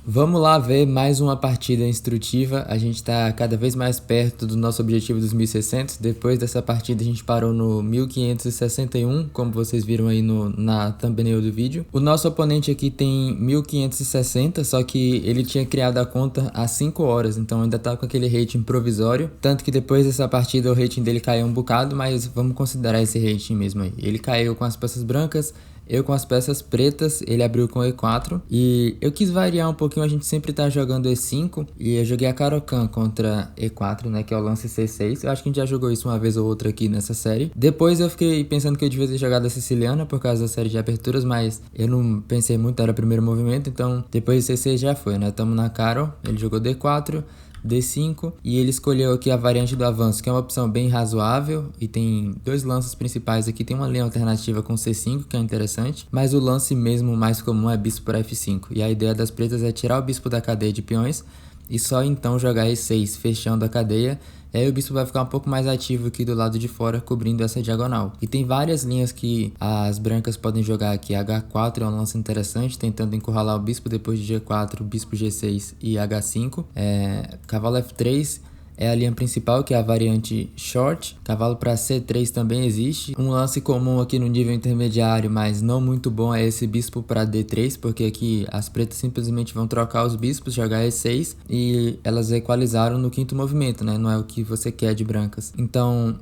Vamos lá ver mais uma partida instrutiva. A gente está cada vez mais perto do nosso objetivo dos 1600. Depois dessa partida a gente parou no 1561, como vocês viram aí na thumbnail do vídeo. O nosso oponente aqui tem 1560, só que ele tinha criado a conta há 5 horas, então ainda tá com aquele rating provisório. Tanto que depois dessa partida o rating dele caiu um bocado, mas vamos considerar esse rating mesmo aí. Ele caiu com as peças brancas, eu com as peças pretas, ele abriu com E4. E eu quis variar um pouquinho, a gente sempre tá jogando E5. E eu joguei a Caro-Kann contra E4, né, que é o lance C6. Eu acho que a gente já jogou isso uma vez ou outra aqui nessa série. Depois eu fiquei pensando que eu devia ter jogado a Siciliana por causa da série de aberturas, mas eu não pensei muito, era o primeiro movimento. Então depois de C6 já foi, né, tamo na Caro. Ele jogou D4, D5 e ele escolheu aqui a variante do avanço, que é uma opção bem razoável e tem dois lances principais aqui. Tem uma linha alternativa com C5 que é interessante, mas o lance mesmo mais comum é bispo para F5, e a ideia das pretas é tirar o bispo da cadeia de peões e só então jogar E6 fechando a cadeia. E aí o bispo vai ficar um pouco mais ativo aqui do lado de fora, cobrindo essa diagonal. E tem várias linhas que as brancas podem jogar aqui. H4 é um lance interessante, tentando encurralar o bispo depois de G4, bispo G6 e H5. Cavalo F3 é a linha principal, que é a variante short. Cavalo para C3 também existe. Um lance comum aqui no nível intermediário, mas não muito bom, é esse bispo para D3, porque aqui as pretas simplesmente vão trocar os bispos, jogar E6, e elas equalizaram no quinto movimento, né? Não é o que você quer de brancas. Então,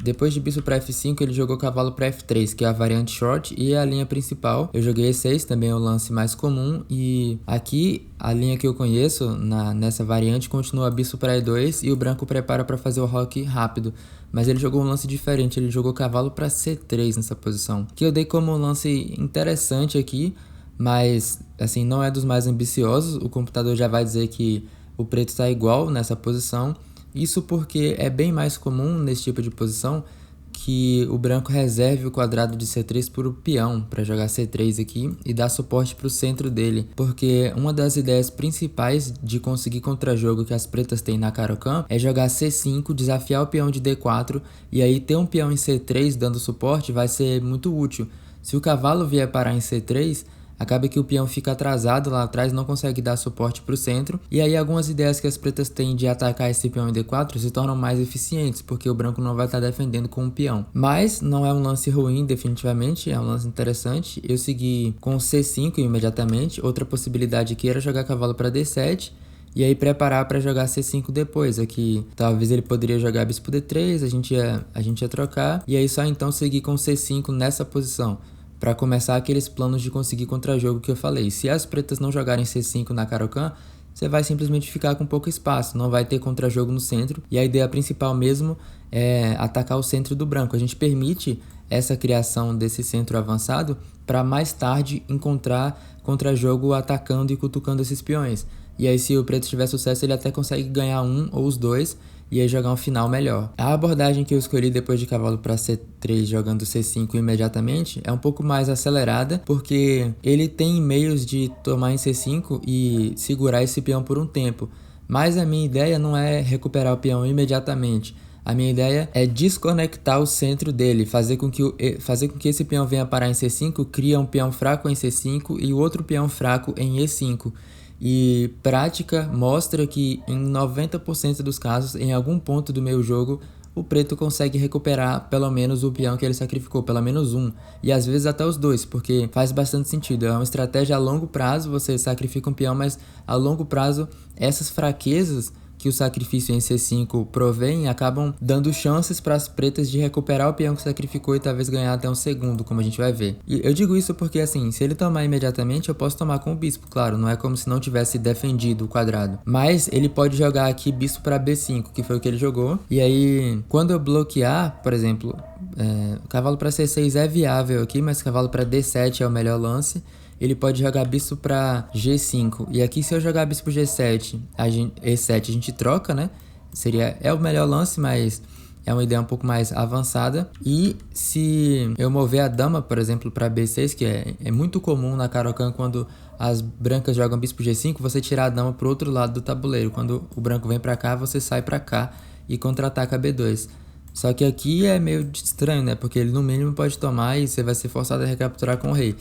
depois de bispo para F5, ele jogou cavalo para F3, que é a variante short, e é a linha principal. Eu joguei E6, também é o lance mais comum, e aqui a linha que eu conheço nessa variante continua bispo para E2, e o branco prepara para fazer o roque rápido. Mas ele jogou um lance diferente, ele jogou cavalo para C3 nessa posição, que eu dei como um lance interessante aqui, mas assim, não é dos mais ambiciosos. O computador já vai dizer que o preto está igual nessa posição. Isso porque é bem mais comum nesse tipo de posição que o branco reserve o quadrado de C3 para o peão, para jogar C3 aqui e dar suporte para o centro dele, porque uma das ideias principais de conseguir contra-jogo que as pretas têm na Caro-Kann é jogar C5, desafiar o peão de D4, e aí ter um peão em C3 dando suporte vai ser muito útil. Se o cavalo vier parar em C3, acaba que o peão fica atrasado lá atrás, não consegue dar suporte para o centro, e aí algumas ideias que as pretas têm de atacar esse peão em D4 se tornam mais eficientes, porque o branco não vai estar defendendo com o peão. Mas não é um lance ruim, definitivamente, é um lance interessante. Eu segui com C5 imediatamente. Outra possibilidade aqui era jogar cavalo para D7, e aí preparar para jogar C5 depois. Aqui talvez ele poderia jogar bispo D3, a gente ia trocar, e aí só então seguir com C5 nessa posição, para começar aqueles planos de conseguir contra-jogo que eu falei. Se as pretas não jogarem C5 na Caro-Kann, você vai simplesmente ficar com pouco espaço, não vai ter contra-jogo no centro, e a ideia principal mesmo é atacar o centro do branco. A gente permite essa criação desse centro avançado para mais tarde encontrar contra-jogo atacando e cutucando esses peões. E aí, se o preto tiver sucesso, ele até consegue ganhar um ou os dois e aí jogar um final melhor. A abordagem que eu escolhi depois de cavalo para C3 jogando C5 imediatamente é um pouco mais acelerada, porque ele tem meios de tomar em C5 e segurar esse peão por um tempo. Mas a minha ideia não é recuperar o peão imediatamente. A minha ideia é desconectar o centro dele, fazer com que esse peão venha parar em C5, cria um peão fraco em C5 e o outro peão fraco em E5. E prática mostra que em 90% dos casos, em algum ponto do meu jogo, o preto consegue recuperar pelo menos o peão que ele sacrificou, pelo menos um, e às vezes até os dois, porque faz bastante sentido. É uma estratégia a longo prazo, você sacrifica um peão, mas a longo prazo essas fraquezas que o sacrifício em C5 provém acabam dando chances para as pretas de recuperar o peão que sacrificou e talvez ganhar até um segundo, como a gente vai ver. E eu digo isso porque, assim, se ele tomar imediatamente, eu posso tomar com o bispo, claro, não é como se não tivesse defendido o quadrado. Mas ele pode jogar aqui bispo para B5, que foi o que ele jogou, e aí quando eu bloquear, por exemplo, cavalo para C6 é viável aqui, mas cavalo para D7 é o melhor lance. Ele pode jogar bispo para G5. E aqui, se eu jogar bispo E7, a gente troca, né? É o melhor lance, mas é uma ideia um pouco mais avançada. E se eu mover a dama, por exemplo, para B6, que é muito comum na Caro-Kann, quando as brancas jogam bispo G5, você tirar a dama para o outro lado do tabuleiro. Quando o branco vem para cá, você sai para cá e contra-ataca B2. Só que aqui é meio estranho, né? Porque ele no mínimo pode tomar e você vai ser forçado a recapturar com o rei.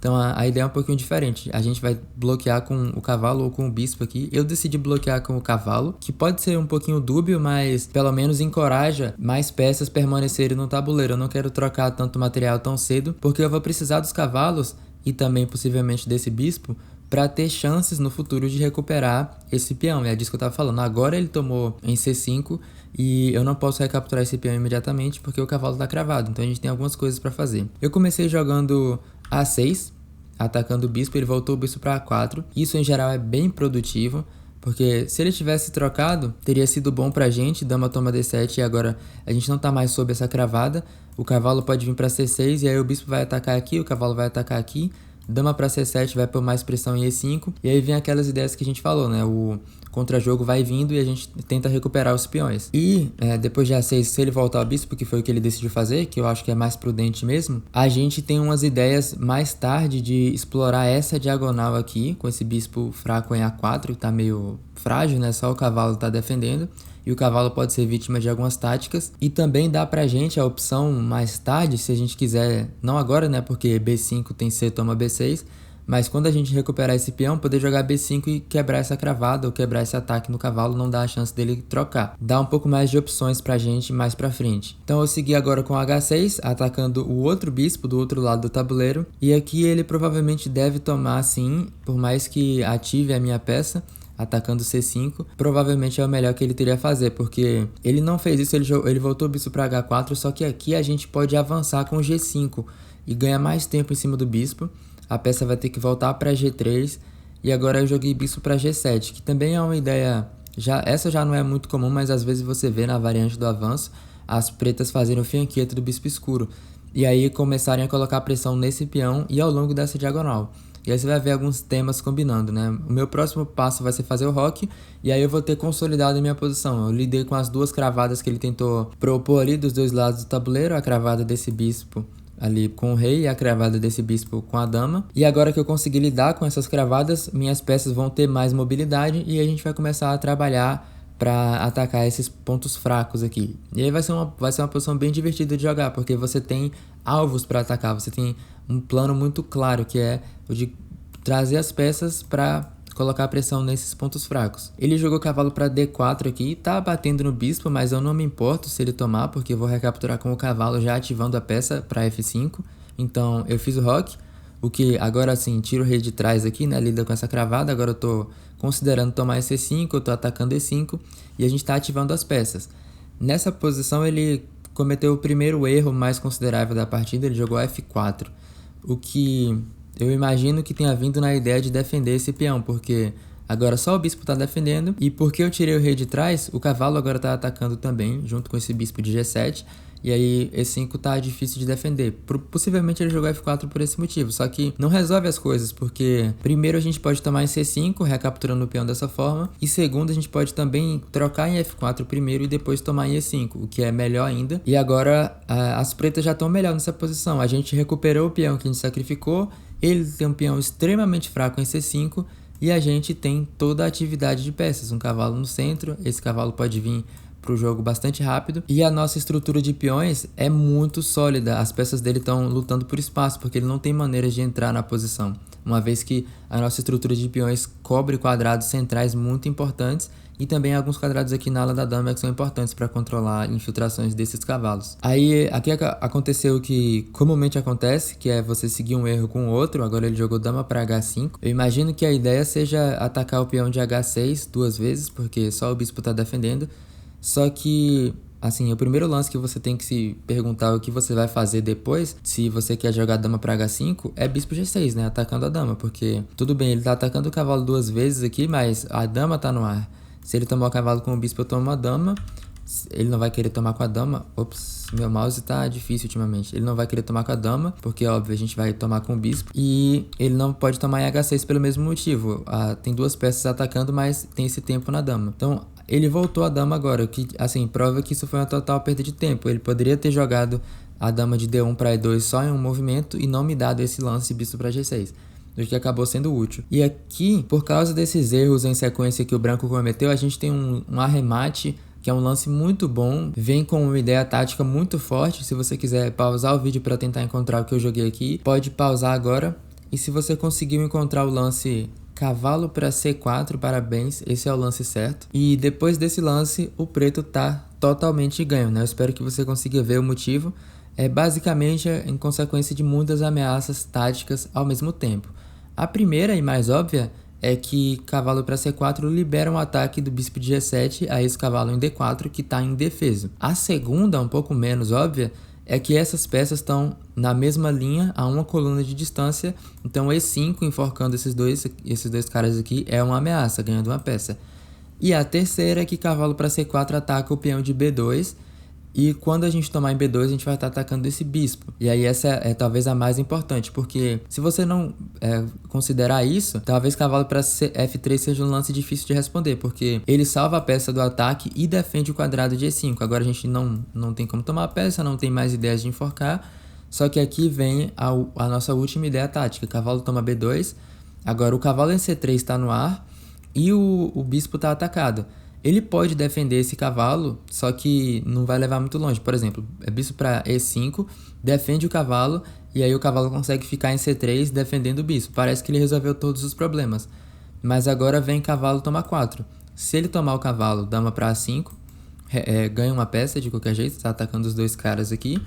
Então a ideia é um pouquinho diferente. A gente vai bloquear com o cavalo ou com o bispo aqui. Eu decidi bloquear com o cavalo, que pode ser um pouquinho dúbio, mas pelo menos encoraja mais peças permanecerem no tabuleiro. Eu não quero trocar tanto material tão cedo, porque eu vou precisar dos cavalos e também possivelmente desse bispo para ter chances no futuro de recuperar esse peão. É disso que eu tava falando. Agora ele tomou em C5 e eu não posso recapturar esse peão imediatamente porque o cavalo tá cravado. Então a gente tem algumas coisas para fazer. Eu comecei jogando A6, atacando o bispo, ele voltou o bispo para A4. Isso em geral é bem produtivo, porque se ele tivesse trocado, teria sido bom pra gente, dama toma D7 e agora a gente não tá mais sob essa cravada. O cavalo pode vir para C6 e aí o bispo vai atacar aqui, o cavalo vai atacar aqui. Dama para C7 vai por mais pressão em E5. E aí vem aquelas ideias que a gente falou, né? O contra-jogo vai vindo e a gente tenta recuperar os peões. E depois de A6, se ele voltar ao bispo, que foi o que ele decidiu fazer, que eu acho que é mais prudente mesmo, a gente tem umas ideias mais tarde de explorar essa diagonal aqui, com esse bispo fraco em A4, que tá meio frágil, né? Só o cavalo tá defendendo. E o cavalo pode ser vítima de algumas táticas. E também dá pra gente a opção mais tarde, se a gente quiser, não agora, né, porque B5 tem C, toma B6, mas quando a gente recuperar esse peão, poder jogar B5 e quebrar essa cravada ou quebrar esse ataque no cavalo, não dá a chance dele trocar. Dá um pouco mais de opções pra gente mais pra frente. Então eu segui agora com H6, atacando o outro bispo do outro lado do tabuleiro. E aqui ele provavelmente deve tomar sim, por mais que ative a minha peça, atacando C5, provavelmente é o melhor que ele teria a fazer, porque ele não fez isso, ele voltou o bispo para H4, só que aqui a gente pode avançar com G5 e ganhar mais tempo em cima do bispo. A peça vai ter que voltar para G3 e agora eu joguei bispo para G7, que também é uma ideia, essa já não é muito comum, mas às vezes você vê na variante do avanço as pretas fazerem o fianquete do bispo escuro e aí começarem a colocar pressão nesse peão e ao longo dessa diagonal. E aí você vai ver alguns temas combinando, né? O meu próximo passo vai ser fazer o roque, e aí eu vou ter consolidado a minha posição. Eu lidei com as duas cravadas que ele tentou propor ali dos dois lados do tabuleiro, a cravada desse bispo ali com o rei e a cravada desse bispo com a dama. E agora que eu consegui lidar com essas cravadas, minhas peças vão ter mais mobilidade e a gente vai começar a trabalhar para atacar esses pontos fracos aqui. E aí vai ser uma posição bem divertida de jogar, porque você tem alvos para atacar, você tem um plano muito claro, que é o de trazer as peças para colocar pressão nesses pontos fracos. Ele jogou cavalo para D4 aqui, tá batendo no bispo, mas eu não me importo se ele tomar, porque eu vou recapturar com o cavalo já ativando a peça para F5. Então eu fiz o roque, o que agora sim tira o rei de trás aqui, né, lida com essa cravada. Agora eu tô considerando tomar esse C5, eu tô atacando E5 e a gente tá ativando as peças. Nessa posição ele cometeu o primeiro erro mais considerável da partida, ele jogou F4. O que eu imagino que tenha vindo na ideia de defender esse peão, porque agora só o bispo está defendendo, e porque eu tirei o rei de trás, o cavalo agora está atacando também, junto com esse bispo de G7, e aí E5 tá difícil de defender. Possivelmente ele jogou F4 por esse motivo, só que não resolve as coisas, porque primeiro a gente pode tomar em C5, recapturando o peão dessa forma, e segundo a gente pode também trocar em F4 primeiro e depois tomar em E5, o que é melhor ainda. E agora as pretas já estão melhor nessa posição, a gente recuperou o peão que a gente sacrificou, ele tem um peão extremamente fraco em C5, e a gente tem toda a atividade de peças, um cavalo no centro, esse cavalo pode vir para o jogo bastante rápido, e a nossa estrutura de peões é muito sólida, as peças dele estão lutando por espaço, porque ele não tem maneiras de entrar na posição, uma vez que a nossa estrutura de peões cobre quadrados centrais muito importantes, e também alguns quadrados aqui na ala da dama que são importantes para controlar infiltrações desses cavalos. Aí aqui aconteceu o que comumente acontece, que é você seguir um erro com o outro. Agora ele jogou dama para H5. Eu imagino que a ideia seja atacar o peão de H6 duas vezes, porque só o bispo está defendendo. Só que, assim, o primeiro lance que você tem que se perguntar o que você vai fazer depois, se você quer jogar dama para H5, é bispo G6, né? Atacando a dama, porque tudo bem, ele tá atacando o cavalo duas vezes aqui, mas a dama tá no ar. Se ele tomar o cavalo com o bispo, eu tomo a dama. Ele não vai querer tomar com a dama. Ops, meu mouse tá difícil ultimamente. Ele não vai querer tomar com a dama, porque óbvio a gente vai tomar com o bispo. E ele não pode tomar em H6 pelo mesmo motivo. Tem duas peças atacando, mas tem esse tempo na dama. Então ele voltou a dama agora, o que assim prova que isso foi uma total perda de tempo. Ele poderia ter jogado a dama de D1 para E2 só em um movimento e não me dado esse lance bispo para G6. Do que acabou sendo útil. E aqui, por causa desses erros em sequência que o branco cometeu, a gente tem um arremate, que é um lance muito bom, vem com uma ideia tática muito forte. Se você quiser pausar o vídeo para tentar encontrar o que eu joguei aqui, pode pausar agora E se você conseguiu encontrar o lance cavalo para C4, parabéns, esse é o lance certo. E depois desse lance, o preto tá totalmente ganho, né? Eu espero que você consiga ver o motivo. É basicamente em consequência de muitas ameaças táticas ao mesmo tempo. A primeira e mais óbvia é que cavalo para C4 libera um ataque do bispo de G7 a esse cavalo em D4 que está indefeso. A segunda, um pouco menos óbvia, é que essas peças estão na mesma linha a uma coluna de distância, então E5 enforcando esses dois caras aqui é uma ameaça, ganhando uma peça. E a terceira é que cavalo para C4 ataca o peão de B2, e quando a gente tomar em B2, a gente vai estar atacando esse bispo. E aí essa é talvez a mais importante, porque se você não considerar isso, talvez cavalo para F3 seja um lance difícil de responder, porque ele salva a peça do ataque e defende o quadrado de E5. Agora a gente não tem como tomar a peça, não tem mais ideias de enforcar, só que aqui vem a nossa última ideia tática. Cavalo toma B2, agora o cavalo em C3 está no ar e o bispo está atacado. Ele pode defender esse cavalo, só que não vai levar muito longe. Por exemplo, bispo para E5, defende o cavalo, e aí o cavalo consegue ficar em C3 defendendo o bispo. Parece que ele resolveu todos os problemas. Mas agora vem cavalo toma 4. Se ele tomar o cavalo, dama para A5, ganha uma peça de qualquer jeito, está atacando os dois caras aqui.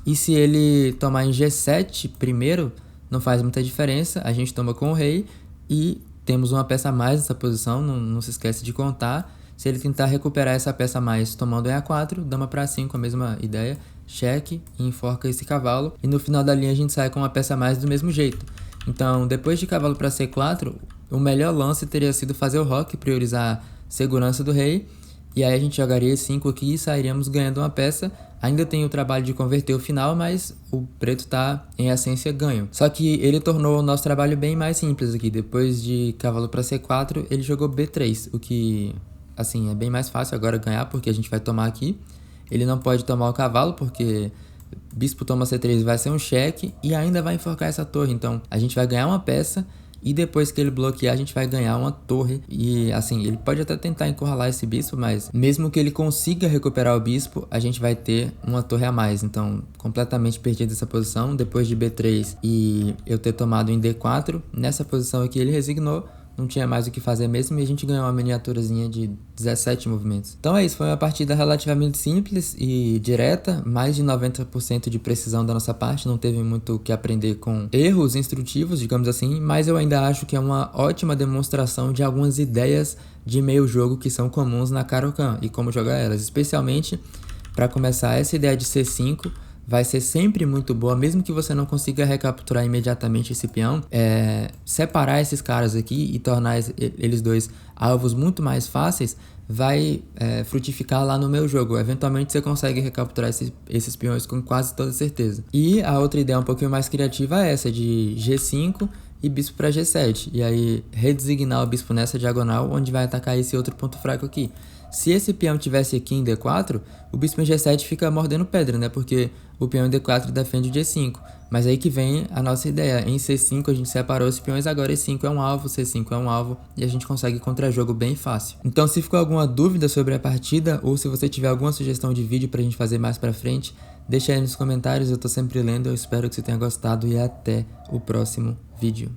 E se ele tomar em G7 primeiro, não faz muita diferença, a gente toma com o rei e temos uma peça a mais nessa posição, não se esquece de contar. Se ele tentar recuperar essa peça a mais tomando em A4, dama para A5, a mesma ideia, cheque e enforca esse cavalo. E no final da linha a gente sai com uma peça a mais do mesmo jeito. Então, depois de cavalo para C4, o melhor lance teria sido fazer o roque, priorizar a segurança do rei. E aí a gente jogaria E5 aqui e sairíamos ganhando uma peça. Ainda tem o trabalho de converter o final, mas o preto está em essência ganho. Só que ele tornou o nosso trabalho bem mais simples aqui. Depois de cavalo para C4, ele jogou B3, o que... assim, é bem mais fácil agora ganhar, porque a gente vai tomar aqui. Ele não pode tomar o cavalo, porque bispo toma C3 vai ser um cheque e ainda vai enforcar essa torre. Então, a gente vai ganhar uma peça e depois que ele bloquear, a gente vai ganhar uma torre. E, assim, ele pode até tentar encurralar esse bispo, mas mesmo que ele consiga recuperar o bispo, a gente vai ter uma torre a mais. Então, completamente perdido essa posição. Depois de B3 e eu ter tomado em D4, nessa posição aqui ele resignou. Não tinha mais o que fazer mesmo e a gente ganhou uma miniaturazinha de 17 movimentos. Então é isso, foi uma partida relativamente simples e direta, mais de 90% de precisão da nossa parte, não teve muito o que aprender com erros instrutivos, digamos assim, mas eu ainda acho que é uma ótima demonstração de algumas ideias de meio jogo que são comuns na Caro-Kann e como jogar elas, especialmente para começar essa ideia de C5, vai ser sempre muito boa, mesmo que você não consiga recapturar imediatamente esse peão, separar esses caras aqui e tornar eles dois alvos muito mais fáceis, vai frutificar lá no meu jogo. Eventualmente você consegue recapturar esses peões com quase toda certeza. E a outra ideia um pouquinho mais criativa é essa de G5 e bispo para G7, e aí redesignar o bispo nessa diagonal onde vai atacar esse outro ponto fraco aqui. Se esse peão tivesse aqui em D4, o bispo em G7 fica mordendo pedra, né? Porque o peão em D4 defende o G5. Mas aí que vem a nossa ideia. Em C5 a gente separou os peões, agora E5 é um alvo, C5 é um alvo e a gente consegue contra-jogo bem fácil. Então se ficou alguma dúvida sobre a partida ou se você tiver alguma sugestão de vídeo pra gente fazer mais pra frente, deixa aí nos comentários, eu tô sempre lendo, eu espero que você tenha gostado e até o próximo vídeo.